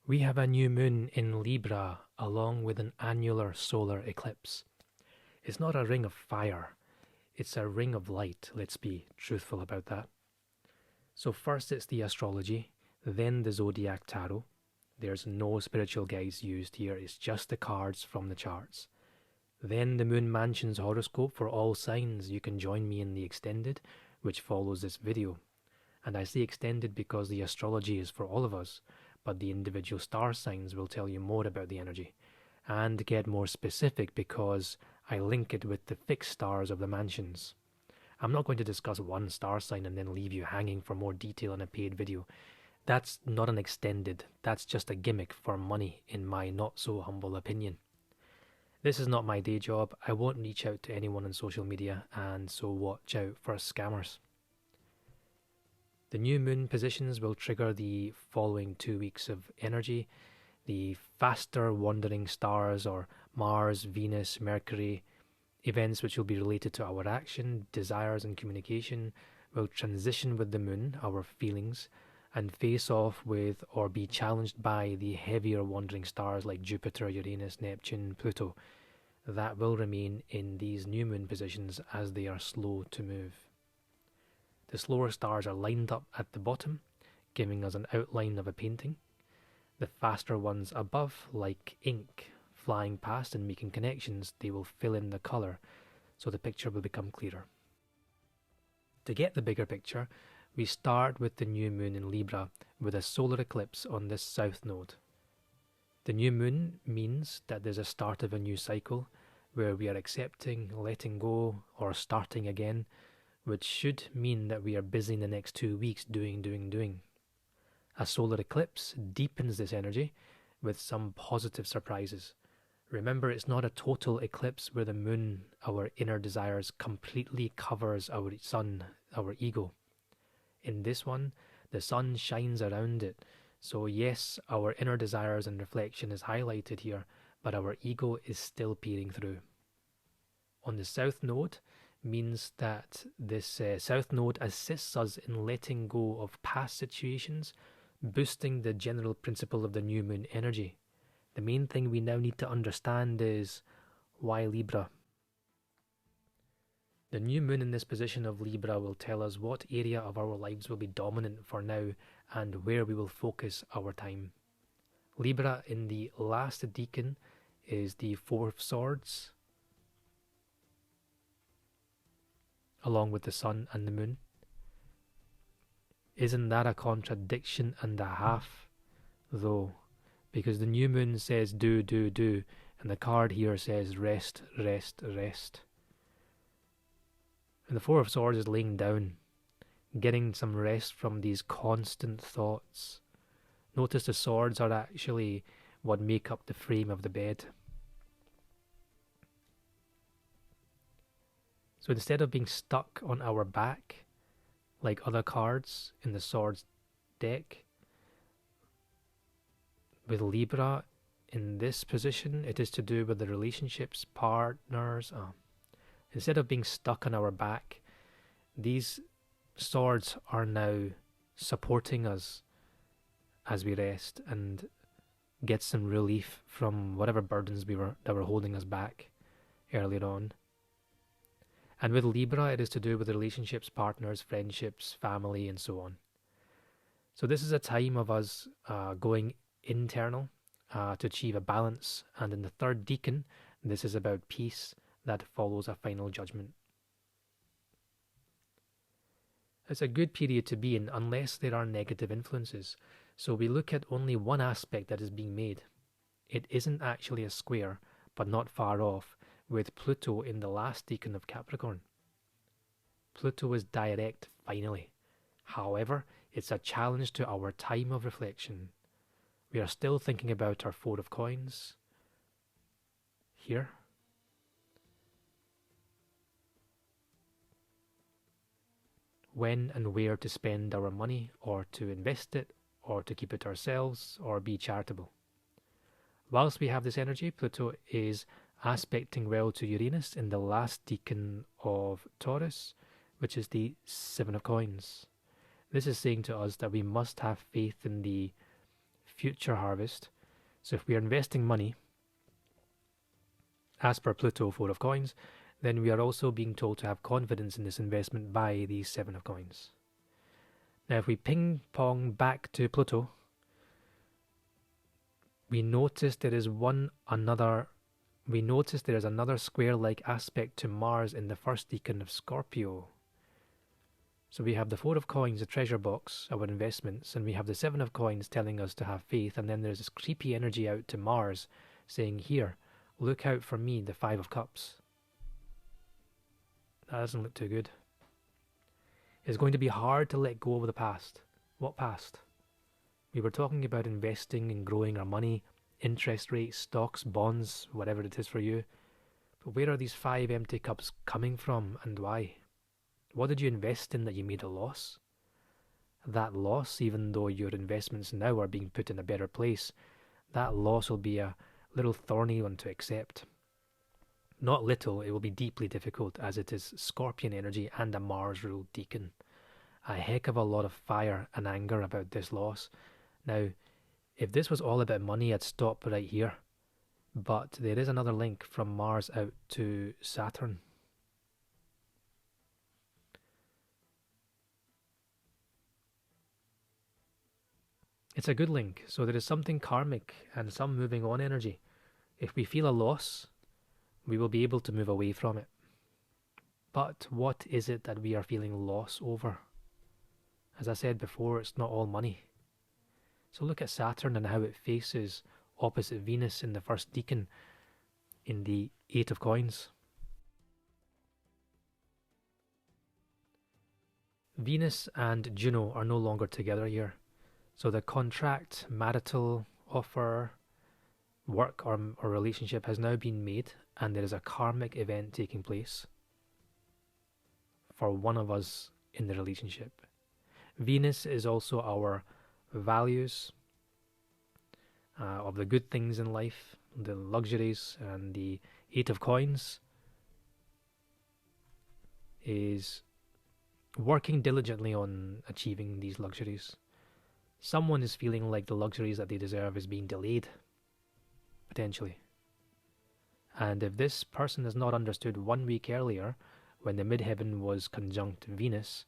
We have a new moon in Libra along with an annular solar eclipse. It's not a ring of fire, it's a ring of light, let's be truthful about that. So, first it's the astrology, then the zodiac tarot. There's no spiritual guides used here, it's just the cards from the charts. Then the Moon Mansion's horoscope for all signs. You can join me in the extended, which follows this video. And I say extended because the astrology is for all of us, but the individual star signs will tell you more about the energy. And get more specific because I link it with the fixed stars of the mansions. I'm not going to discuss one star sign and then leave you hanging for more detail in a paid video. That's not an extended, that's just a gimmick for money, in my not so humble opinion. This is not my day job. I won't reach out to anyone on social media, and so watch out for scammers. The new moon positions will trigger the following 2 weeks of energy. The faster wandering stars, or Mars, Venus, Mercury, events which will be related to our action, desires, and communication, will transition with the moon, our feelings, and face off with or be challenged by the heavier wandering stars like Jupiter, Uranus, Neptune, Pluto. That will remain in these new moon positions as they are slow to move. The slower stars are lined up at the bottom, giving us an outline of a painting. The faster ones above, like ink, flying past and making connections, they will fill in the colour, so the picture will become clearer. To get the bigger picture, we start with the new moon in Libra with a solar eclipse on this south node. The new moon means that there's a start of a new cycle where we are accepting, letting go, or starting again, which should mean that we are busy in the next 2 weeks doing. A solar eclipse deepens this energy with some positive surprises. Remember, it's not a total eclipse where the moon, our inner desires, completely covers our sun, our ego. In this one, the sun shines around it. So yes, our inner desires and reflection is highlighted here, but our ego is still peering through. On the south node means that this south node assists us in letting go of past situations, boosting the general principle of the new moon energy. The main thing we now need to understand is why Libra. The new moon in this position of Libra will tell us what area of our lives will be dominant for now and where we will focus our time. Libra in the last decan is the Four of Swords, along with the sun and the moon. Isn't that a contradiction and a half, though? Because the new moon says do, and the card here says rest. And the Four of Swords is laying down, getting some rest from these constant thoughts. Notice the swords are actually what make up the frame of the bed. So instead of being stuck on our back, like other cards in the swords deck, with Libra in this position, it is to do with the relationships, partners. Instead of being stuck on our back, these swords are now supporting us as we rest and get some relief from whatever burdens that were holding us back earlier on. And with Libra, it is to do with relationships, partners, friendships, family, and so on. So this is a time of us going internal to achieve a balance. And in the third decan, this is about peace that follows a final judgment. It's a good period to be in unless there are negative influences. So we look at only one aspect that is being made. It isn't actually a square, but not far off, with Pluto in the last decan of Capricorn. Pluto is direct finally. However, it's a challenge to our time of reflection. We are still thinking about our Four of Coins here. When and where to spend our money, or to invest it, or to keep it ourselves, or be charitable. Whilst we have this energy, Pluto is aspecting well to Uranus in the last decan of Taurus, which is the Seven of Coins. This is saying to us that we must have faith in the future harvest. So if we are investing money, as per Pluto, Four of Coins, then we are also being told to have confidence in this investment by the Seven of Coins. Now, if we ping pong back to Pluto, we notice there is another square-like aspect to Mars in the first decan of Scorpio. So we have the Four of Coins, the treasure box, our investments, and we have the Seven of Coins telling us to have faith, and then there's this creepy energy out to Mars saying, here, look out for me, the Five of Cups. That doesn't look too good. It's going to be hard to let go of the past. What past? We were talking about investing and growing our money, interest rates, stocks, bonds, whatever it is for you. But where are these 5 empty cups coming from, and why? What did you invest in that you made a loss? That loss, even though your investments now are being put in a better place, that loss will be a little thorny one to accept. Not little, it will be deeply difficult, as it is Scorpion energy and a Mars-ruled decan. A heck of a lot of fire and anger about this loss. Now, if this was all about money, I'd stop right here. But there is another link from Mars out to Saturn. It's a good link, so there is something karmic and some moving on energy. If we feel a loss, we will be able to move away from it. But what is it that we are feeling loss over? As I said before, it's not all money. So look at Saturn and how it faces opposite Venus in the first decan in the Eight of Coins. Venus and Juno are no longer together here. So the contract, marital offer, work or relationship has now been made, and there is a karmic event taking place for one of us in the relationship. Venus is also our values of the good things in life, the luxuries, and the Eight of Coins is working diligently on achieving these luxuries. Someone is feeling like the luxuries that they deserve is being delayed, potentially. And if this person has not understood 1 week earlier, when the midheaven was conjunct Venus,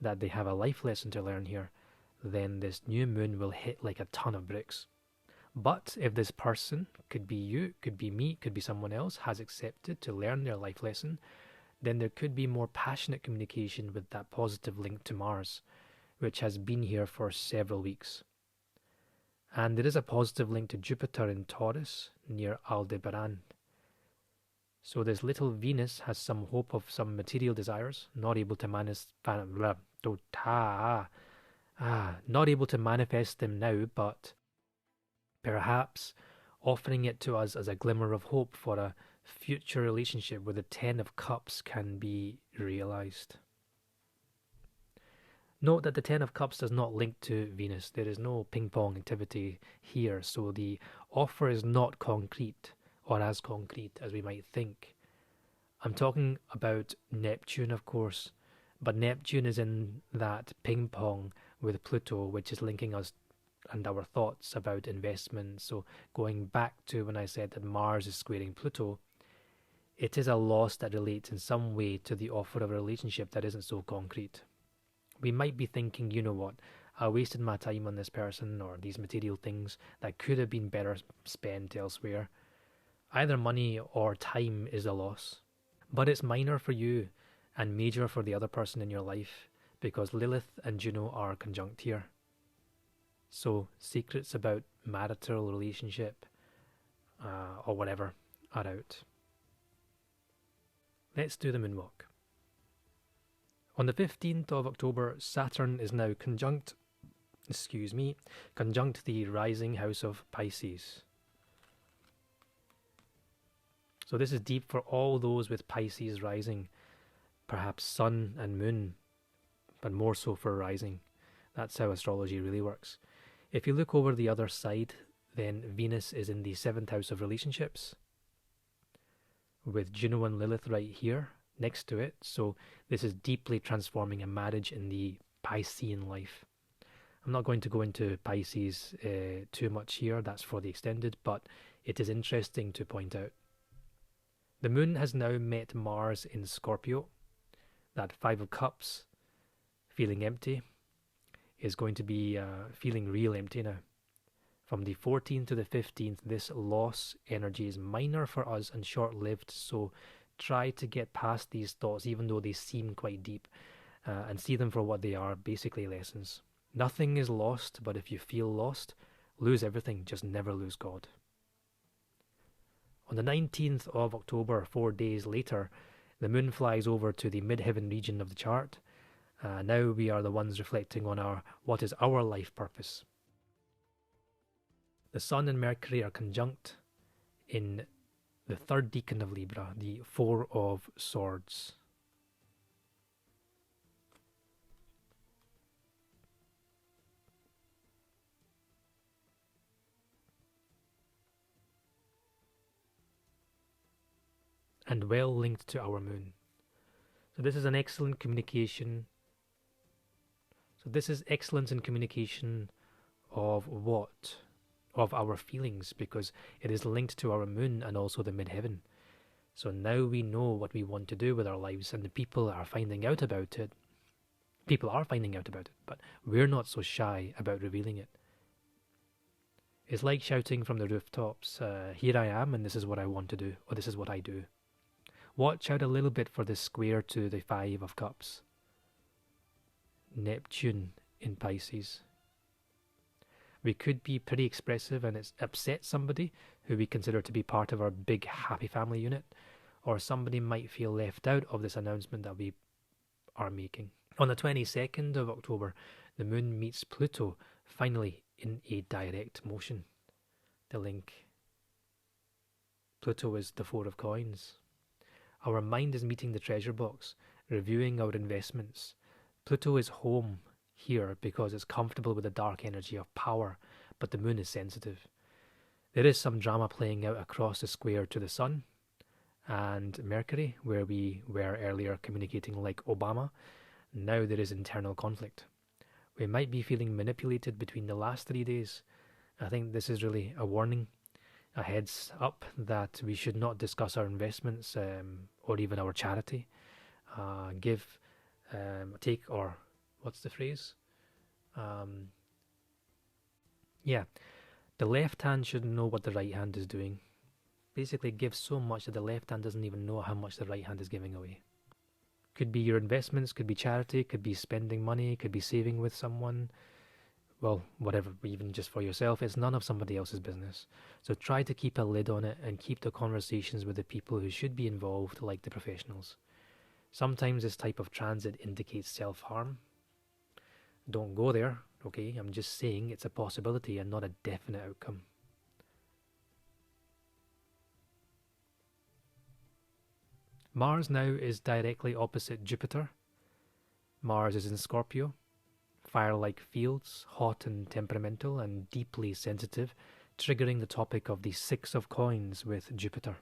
that they have a life lesson to learn here, then this new moon will hit like a ton of bricks. But if this person, could be you, could be me, could be someone else, has accepted to learn their life lesson, then there could be more passionate communication with that positive link to Mars, which has been here for several weeks. And there is a positive link to Jupiter in Taurus near Aldebaran. So this little Venus has some hope of some material desires, not able to manifest them now, but perhaps offering it to us as a glimmer of hope for a future relationship where the Ten of Cups can be realized. Note that the Ten of Cups does not link to Venus. There is no ping-pong activity here, so the offer is not concrete, or as concrete as we might think. I'm talking about Neptune, of course, but Neptune is in that ping-pong with Pluto, which is linking us and our thoughts about investment. So going back to when I said that Mars is squaring Pluto, it is a loss that relates in some way to the offer of a relationship that isn't so concrete. We might be thinking, you know what, I wasted my time on this person or these material things that could have been better spent elsewhere. Either money or time is a loss. But it's minor for you and major for the other person in your life because Lilith and Juno are conjunct here. So secrets about marital relationship or whatever are out. Let's do the moonwalk. On the 15th of October, Saturn is now conjunct the rising house of Pisces. So this is deep for all those with Pisces rising, perhaps sun and moon, but more so for rising. That's how astrology really works. If you look over the other side, then Venus is in the 7th house of relationships, with Juno and Lilith right here next to it. So this is deeply transforming a marriage in the Piscean life. I'm not going to go into Pisces too much here, that's for the extended, but it is interesting to point out. The moon has now met Mars in Scorpio. That Five of Cups, feeling empty, is going to be feeling real empty now. From the 14th to the 15th, this loss energy is minor for us and short-lived, so try to get past these thoughts, even though they seem quite deep, and see them for what they are, basically lessons. Nothing is lost, but if you feel lost, lose everything, just never lose God. On the 19th of October, 4 days later, the moon flies over to the midheaven region of the chart. Now we are the ones reflecting on what is our life purpose. The Sun and Mercury are conjunct in the third decan of Libra, the Four of Swords. And well linked to our moon. So this is an excellent communication. So this is excellence in communication of what? Of our feelings, because it is linked to our moon and also the midheaven. So now we know what we want to do with our lives, and the people are finding out about it. People are finding out about it, but we're not so shy about revealing it. It's like shouting from the rooftops, here I am and this is what I want to do, or this is what I do. Watch out a little bit for the square to the Five of Cups. Neptune in Pisces. We could be pretty expressive and it's upset somebody who we consider to be part of our big happy family unit, or somebody might feel left out of this announcement that we are making. On the 22nd of October, the moon meets Pluto, finally in a direct motion. The link. Pluto is the Four of Coins. Our mind is meeting the treasure box, reviewing our investments. Pluto is home here because it's comfortable with the dark energy of power, but the moon is sensitive. There is some drama playing out across the square to the Sun and Mercury, where we were earlier communicating like Obama. Now there is internal conflict. We might be feeling manipulated between the last 3 days. I think this is really a warning, a heads up that we should not discuss our investments or even our charity. Give, take, or what's the phrase? The left hand shouldn't know what the right hand is doing. Basically give so much that the left hand doesn't even know how much the right hand is giving away. Could be your investments, could be charity, could be spending money, could be saving with someone. Well, whatever, even just for yourself. It's none of somebody else's business. So try to keep a lid on it and keep the conversations with the people who should be involved, like the professionals. Sometimes this type of transit indicates self-harm. Don't go there, okay? I'm just saying it's a possibility and not a definite outcome. Mars now is directly opposite Jupiter. Mars is in Scorpio. Fire-like fields, hot and temperamental and deeply sensitive, triggering the topic of the Six of Coins with Jupiter.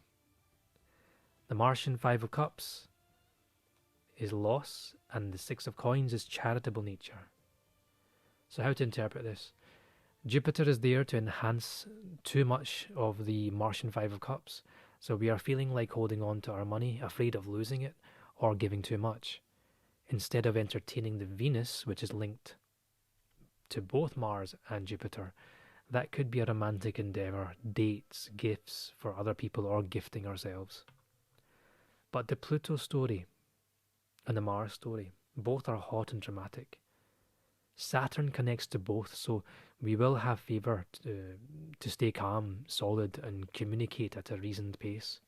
The Martian Five of Cups is loss, and the Six of Coins is charitable nature. So how to interpret this? Jupiter is there to enhance too much of the Martian Five of Cups, so we are feeling like holding on to our money, afraid of losing it, or giving too much. Instead of entertaining the Venus, which is linked to both Mars and Jupiter, that could be a romantic endeavour, dates, gifts for other people, or gifting ourselves. But the Pluto story and the Mars story, both are hot and dramatic. Saturn connects to both, so we will have favour to stay calm, solid, and communicate at a reasoned pace.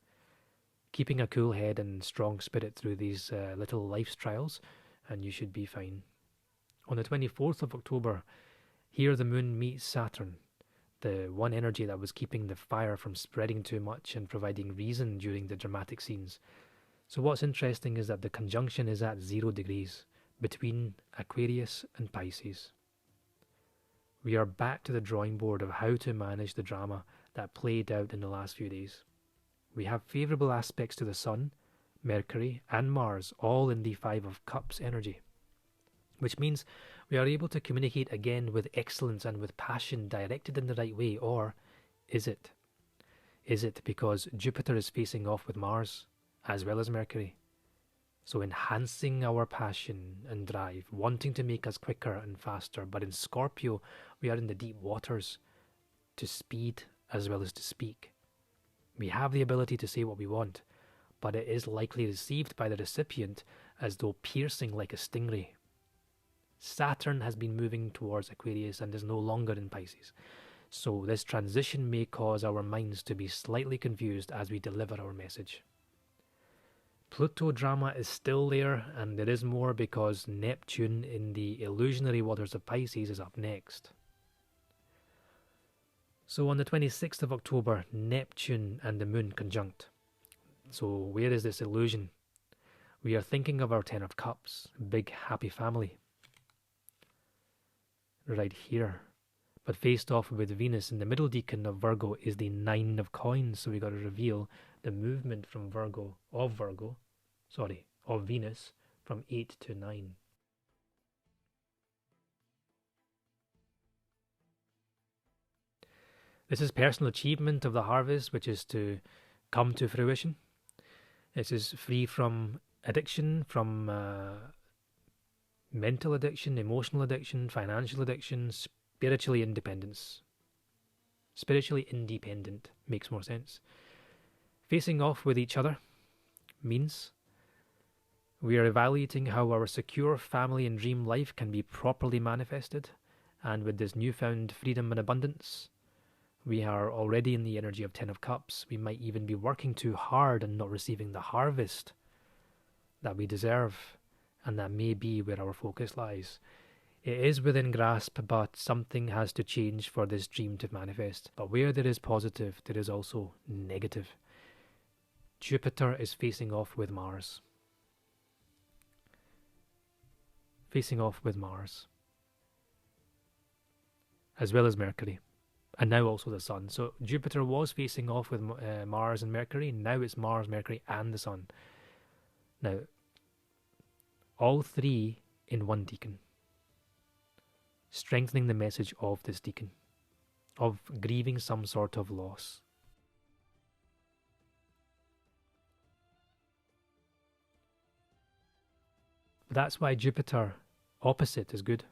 Keeping a cool head and strong spirit through these little life's trials, and you should be fine. On the 24th of October, here the moon meets Saturn, the one energy that was keeping the fire from spreading too much and providing reason during the dramatic scenes. So what's interesting is that the conjunction is at 0 degrees, between Aquarius and Pisces. We are back to the drawing board of how to manage the drama that played out in the last few days. We have favourable aspects to the Sun, Mercury and Mars, all in the Five of Cups energy. which means we are able to communicate again with excellence and with passion directed in the right way. Or is it? Is it because Jupiter is facing off with Mars as well as Mercury? So enhancing our passion and drive, wanting to make us quicker and faster. But in Scorpio, we are in the deep waters to speed as well as to speak. We have the ability to say what we want, but it is likely received by the recipient as though piercing like a stingray. Saturn has been moving towards Aquarius and is no longer in Pisces. So this transition may cause our minds to be slightly confused as we deliver our message. Pluto drama is still there, and there is more because Neptune in the illusionary waters of Pisces is up next. So on the 26th of October, Neptune and the Moon conjunct. So where is this illusion? We are thinking of our Ten of Cups, big happy family. Right here. But faced off with Venus in the middle decan of Virgo is the Nine of Coins. So we got to reveal the movement from of Venus from 8 to 9. This is personal achievement of the harvest, which is to come to fruition. This is free from addiction, from mental addiction, emotional addiction, financial addiction, spiritually independent makes more sense. Facing off with each other means we are evaluating how our secure family and dream life can be properly manifested, and with this newfound freedom and abundance, we are already in the energy of Ten of Cups. We might even be working too hard and not receiving the harvest that we deserve, and that may be where our focus lies. It is within grasp, but something has to change for this dream to manifest. But where there is positive, there is also negative. Jupiter is facing off with Mars. As well as Mercury. And now also the Sun. So Jupiter was facing off with Mars and Mercury. Now it's Mars, Mercury, and the Sun. Now, all three in one decan. Strengthening the message of this decan. Of grieving some sort of loss. That's why Jupiter opposite is good.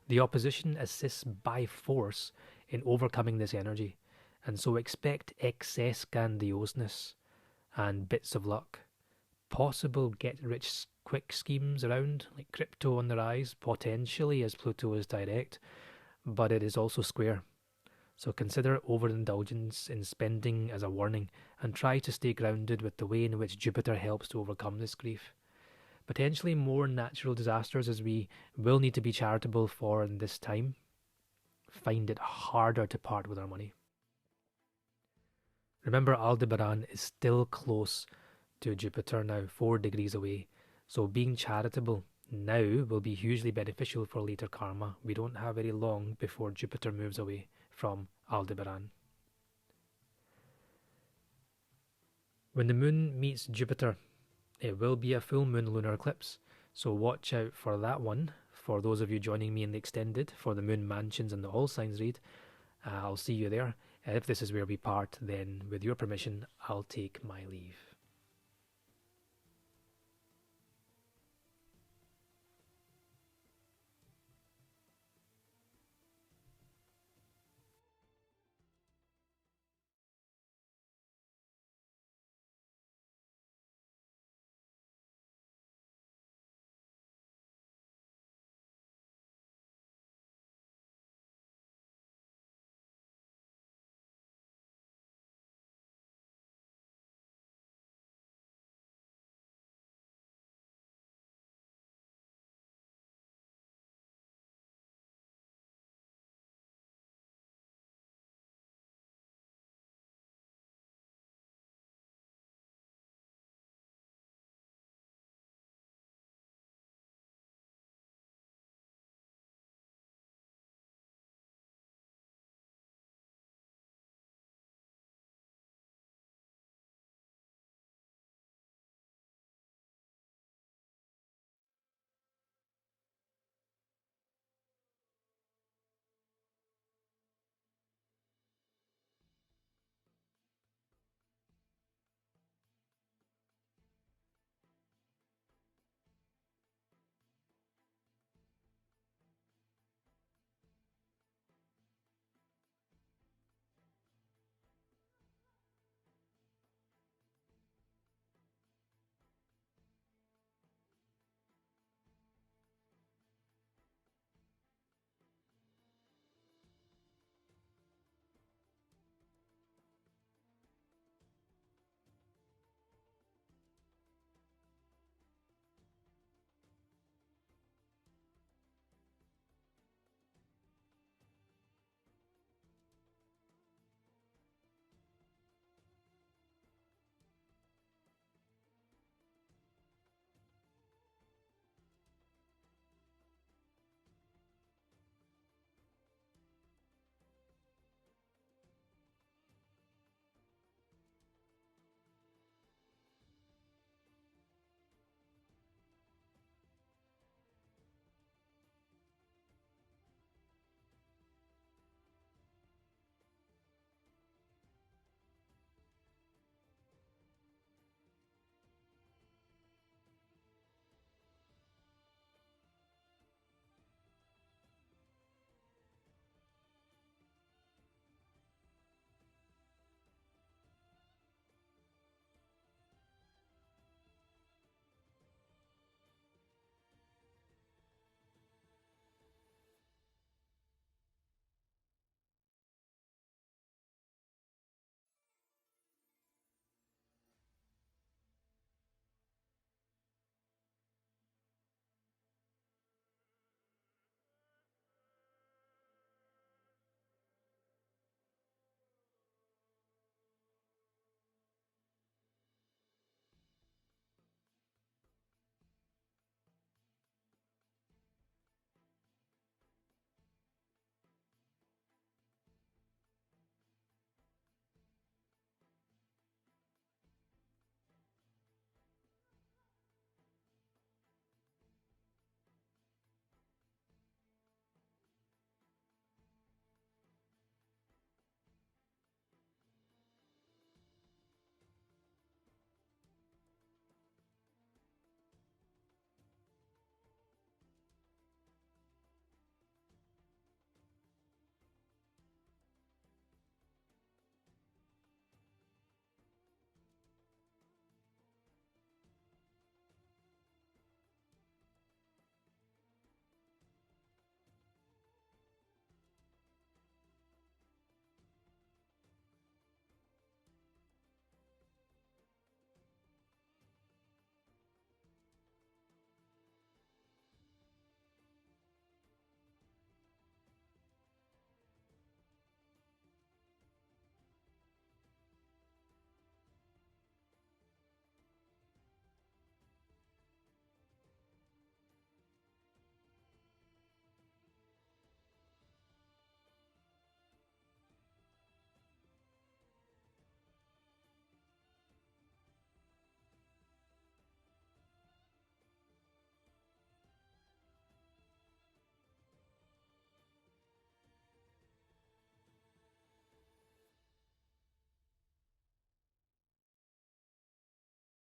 The opposition assists by force in overcoming this energy, and so expect excess grandioseness and bits of luck. Possible get-rich-quick schemes around, like crypto on the rise, potentially as Pluto is direct, but it is also square. So consider overindulgence in spending as a warning, and try to stay grounded with the way in which Jupiter helps to overcome this grief. Potentially more natural disasters, as we will need to be charitable for in this time. Find it harder to part with our money. Remember, Aldebaran is still close to Jupiter now, 4 degrees away. So being charitable now will be hugely beneficial for later karma. We don't have very long before Jupiter moves away from Aldebaran. When the moon meets Jupiter, it will be a full moon lunar eclipse. So watch out for that one. For those of you joining me in the extended, for the moon mansions and the all signs read, I'll see you there. If this is where we part, then with your permission, I'll take my leave.